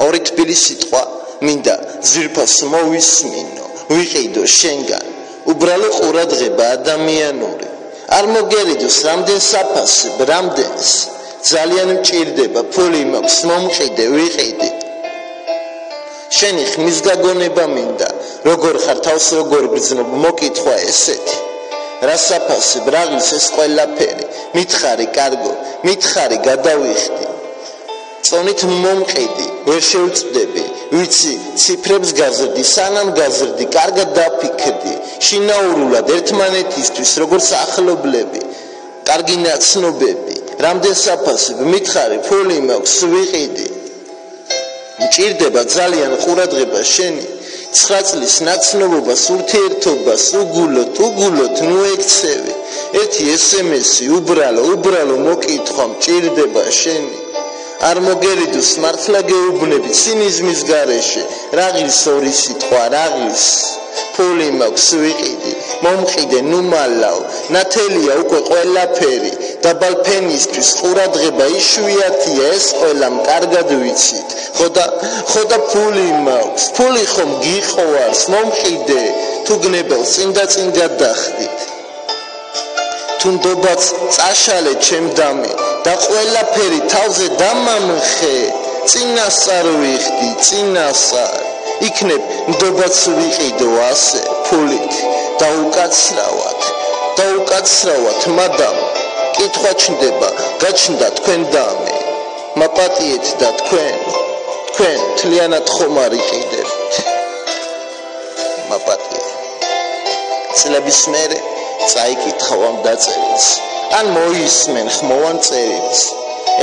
ორი თბილი სიტყვა მინდა ძვირფას მოვისმინო ვიყიდო შენგან უბრალო ყურადღება ადამიანური არ მოგერიდოს რამდენ საფასებ რამდენს ძალიან მჭირდება ფული მაქვს მომყიდე ვიყიდე შენი ხმის გაგონება მინდა როგორ ხარ თავს როგორ გრძნობ მოკითხვა ესეთი რა საფასებ რაღის ეს ყველაფერი მითხარი კარგო მითხარი გადავიხდი წონით მომყიდი ვერ შევწდები ვიცი ციფრებს გაზრდი სანამ გაზრდი კარგად დაფიქრდი შინაურულად ერთმანეთისთვის როგორც ახლობლები კარგი ნაცნობები რამდენ საფასებ მითხარი ფული მაქვს ვიყიდი მჭირდება ძალიან ყურადღება შენი 9 წლის ნაცნობობას ურთიერთობას უგულოთ ნუ ექცევი ერთი SMS-ი უბრალო მოკითხვა მჭირდება შენი არ მოგერიდოს მართლა გეუბნები ცინიზმის გარეშე რაღის ორი სიტყვა რაღის ფული მაქვს ვიყიდი მომყიდე ნუ მალავ ნათელია უკვე ყველაფერი დაბალფენისთვის ყურადღება იშვიათია ეს ყველამ კარგად ვიცით ხოდა ფული მაქვს ფული ხომ გიყვარს მომყიდე თუ გნებელს წინ გადახდით თუნდობაც წაშალე ჩემ დამი და ყველაფერი თავზე დამამხე წინასწარ ვიხდი წინასწარ იქნებ ნდობაც ვიყიდო ასე ფულით და უკაცრავად მადამ კითხვა ჩნდება გაჩნდა თქვენ დამი მაპატიეთ და თქვენ თლიანად ხომ არ იყიდებთ მაპატიეთ წლების მერე წაიკითხავ ამ დაწერილს ან მოისმენ ხმოვან წერილს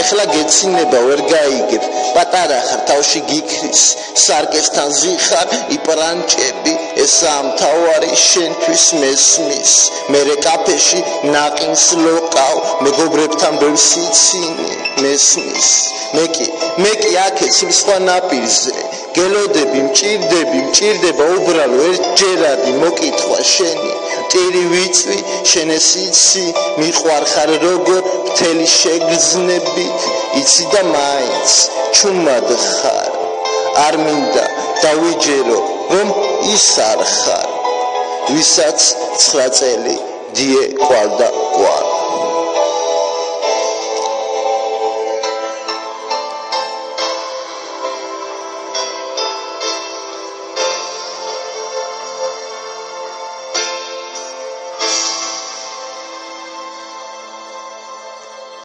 ეხლა გეცინება ვერ გაიგებ პატარა ხარ თავში გიქრის სარკესთან ზიხარ იპრანჭები ესაა მთავარი შენთვის მესმის მერე კაფეში ნაყინს ლოკავ მეგობრებთან ბევრ სიცინი მესმის მე კი აქეთ სხვა ნაპირზე გელოდები მჭირდება უბრალო ერთჯერადი მოკითხვა შენი ტირი ვიწვი შენესიცი მიყვარხარ როგორ მთელი შეგრძნებით იცი და მაინც ჩუმად ხარ არ მინდა დავიჯერო რომ ის არ ხარ ვისაც 9 წელი დიე ყვალდა